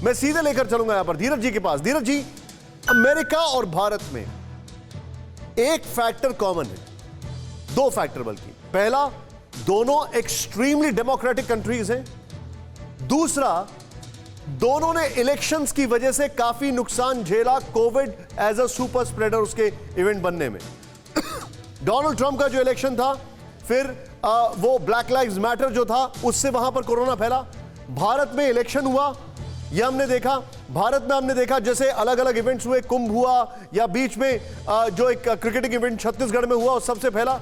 मैं सीधे लेकर चलूंगा यहां पर धीरज जी के पास। धीरज जी, अमेरिका और भारत में एक फैक्टर कॉमन है, दो फैक्टर बल्कि। पहला, दोनों एक्सट्रीमली डेमोक्रेटिक कंट्रीज हैं। दूसरा, दोनों ने इलेक्शंस की वजह से काफी नुकसान झेला Covid as a super spreader उसके इवेंट बनने में। डोनाल्ड ट्रंप का जो इलेक्शन था, फिर वो ब्लैक लाइव्स मैटर जो था, उससे वहां पर कोरोना फैला। भारत में इलेक्शन हुआ, यह हमने देखा। भारत में हमने देखा जैसे अलग अलग इवेंट्स हुए, कुंभ हुआ या बीच में जो एक क्रिकेटिंग इवेंट छत्तीसगढ़ में हुआ उस सबसे फैला।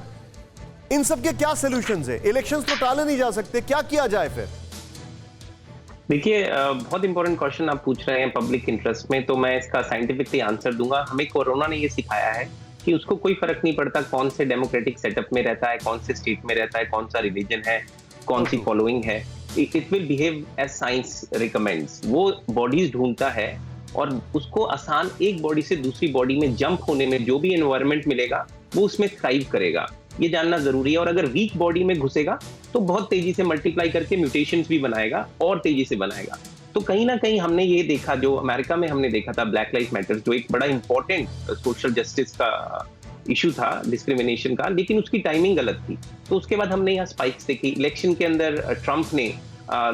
इन सब के क्या सॉल्यूशंस है? इलेक्शंस तो टाले नहीं जा सकते, क्या किया जाए फिर? देखिए, बहुत इंपॉर्टेंट क्वेश्चन आप पूछ रहे हैं पब्लिक इंटरेस्ट में, तो मैं इसका साइंटिफिकली आंसर दूंगा। हमें कोरोना ने ये सिखाया है कि उसको कोई फर्क नहीं पड़ता कौन से डेमोक्रेटिक सेटअप में रहता है, कौन से स्टेट में रहता है, कौन सा रिलीजन है, कौन सी फॉलोइंग है। It will behave as science recommends. वो बॉडीज ढूंढता है और उसको आसान एक बॉडी से दूसरी बॉडी में जंप होने में जो भी एनवायरनमेंट मिलेगा वो उसमें थ्राइव करेगा, ये जानना जरूरी है। और अगर वीक बॉडी में घुसेगा तो बहुत तेजी से मल्टीप्लाई करके म्यूटेशंस भी बनाएगा और तेजी से बनाएगा। तो कहीं ना कहीं हमने ये देखा, जो अमेरिका में हमने देखा था ब्लैक लाइव्स मैटर, जो एक बड़ा इंपॉर्टेंट सोशल जस्टिस का इशू था, डिस्क्रिमिनेशन का, लेकिन उसकी टाइमिंग गलत थी। तो उसके बाद हमने यहाँ स्पाइक्स देखी। इलेक्शन के अंदर ट्रंप ने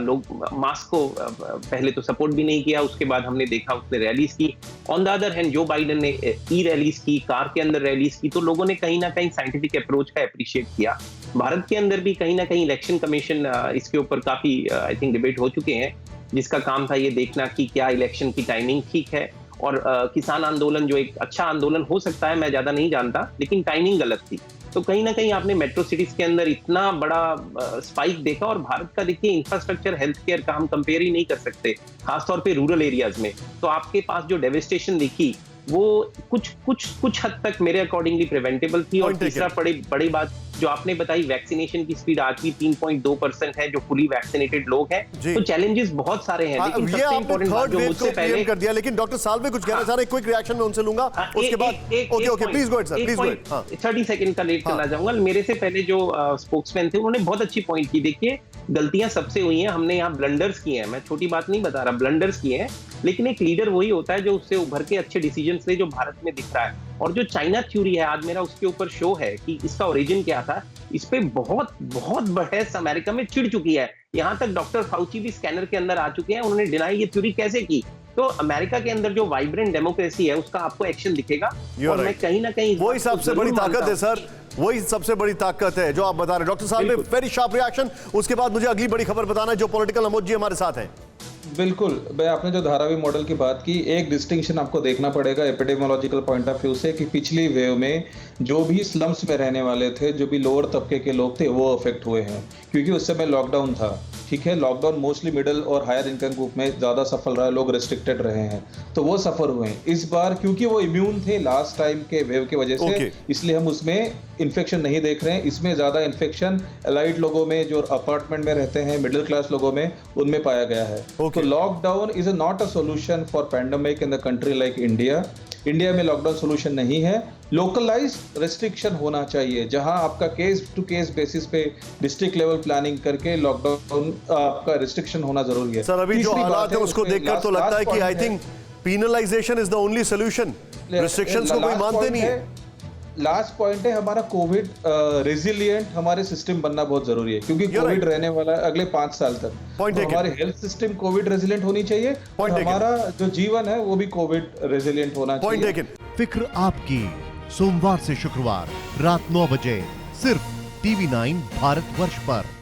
लोग मास्क को पहले तो सपोर्ट भी नहीं किया, उसके बाद हमने देखा उसने रैलीज की। On the other hand Joe Biden ने ई रैलीज की, कार के अंदर रैलीज की, तो लोगों ने कहीं ना कहीं साइंटिफिक अप्रोच का अप्रिशिएट किया। भारत के अंदर भी कहीं ना कहीं इलेक्शन कमीशन इसके ऊपर काफी आई थिंक डिबेट हो चुके हैं, जिसका काम था ये देखना कि क्या इलेक्शन की टाइमिंग ठीक है। और किसान आंदोलन जो एक अच्छा आंदोलन हो सकता है, मैं ज्यादा नहीं जानता, लेकिन टाइमिंग गलत थी। तो कहीं ना कहीं आपने मेट्रो सिटीज के अंदर इतना बड़ा स्पाइक देखा। और भारत का देखिए इंफ्रास्ट्रक्चर, हेल्थ केयर का हम कंपेयर ही नहीं कर सकते, खासतौर पे रूरल एरियाज में। तो आपके पास जो डेविस्टेशन दिखी वो कुछ हद तक मेरे अकॉर्डिंगली प्रिवेंटेबल थी। और तीसरा बड़ी बात जो आपने बताई, वैक्सीनेशन की स्पीड आज भी 3.2% है जो फुली वैक्सीनेटेड लोग हैं। तो चैलेंजेस बहुत सारे हैं, लेकिन सबसे इंपॉर्टेंट बात जो मुझसे पहले कर दिया। लेकिन डॉक्टर सालवे कुछ कहना चाह रहे हैं, क्विक रिएक्शन में उनसे लूंगा, उसके बाद okay please go ahead sir, please go ahead. 30 second का लेट करना चाहूंगा। मेरे से पहले जो स्पोक्समैन थे उन्होंने बहुत अच्छी पॉइंट की। देखिए, गलतियां सबसे हुई हैं, हमने यहाँ ब्लंडर्स किए हैं, मैं छोटी बात नहीं बता रहा, ब्लंडर्स किए हैं। लेकिन एक लीडर वही होता है जो उससे उभर के अच्छे डिसीजंस ले, जो भारत में दिख रहा है। और जो चाइना थ्योरी है, आज मेरा उसके ऊपर शो है कि इसका ओरिजिन क्या था, इस पे बहुत बहुत बहस अमेरिका में छिड़ चुकी है। यहाँ तक डॉक्टर फाउची भी स्कैनर के अंदर आ चुके हैं, उन्होंने डिनाई ये थ्योरी कैसे की। तो अमेरिका के अंदर जो वाइब्रेंट डेमोक्रेसी है उसका आपको एक्शन दिखेगा। और मैं कहीं ना कहीं वही सबसे बड़ी ताकत है सर, वही सबसे बड़ी ताकत है जो आप बता रहे हैं। डॉक्टर साहब, वेरी शार्प रिएक्शन, उसके बाद मुझे अगली बड़ी खबर बताना है जो पॉलिटिकल अमोद जी हमारे साथ हैं। बिल्कुल, मैं आपने जो धारावी मॉडल की बात की, एक डिस्टिंक्शन आपको देखना पड़ेगा एपिडेमियोलॉजिकल पॉइंट ऑफ व्यू से कि पिछली वेव में जो भी स्लम्स में रहने वाले थे, जो भी लोअर तबके के लोग थे, वो अफेक्ट हुए हैं, क्योंकि उस समय लॉकडाउन था। ठीक है, लॉकडाउन मोस्टली मिडिल और हायर इनकम ग्रुप में ज़्यादा सफल रहा है, लोग रिस्ट्रिक्टेड रहे हैं, तो वो सफर हुए हैं। इस बार क्योंकि वो इम्यून थे लास्ट टाइम के वेव की वजह से, इसलिए हम उसमें इन्फेक्शन नहीं देख रहे हैं। इसमें ज़्यादा इन्फेक्शन एलाइड लोगों में, जो अपार्टमेंट में रहते हैं, मिडिल क्लास लोगों में, उनमें पाया गया है। तो lockdown is not a solution for pandemic in the country like India. India में लॉकडाउन सोल्यूशन नहीं है, लोकलाइज रेस्ट्रिक्शन होना चाहिए, जहां आपका केस टू केस बेसिस पे डिस्ट्रिक्ट लेवल प्लानिंग करके लॉकडाउन आपका रेस्ट्रिक्शन होना जरूरी है। सर, अभी जो हालात है उसको देखकर तो लगता है कि I think penalization is the only solution. Restrictions को कोई मानते नहीं है। लास्ट पॉइंट है हमारा, कोविड रेजिलिएंट हमारे सिस्टम बनना बहुत जरूरी है, क्योंकि कोविड रहने वाला है अगले 5 साल तक। तो हमारी हेल्थ सिस्टम कोविड रेजिलिएंट होनी चाहिए, और हमारा जो जीवन है वो भी कोविड रेजिलिएंट होना चाहिए। फिक्र आपकी, सोमवार से शुक्रवार रात 9 बजे सिर्फ TV9 भारतवर्ष पर।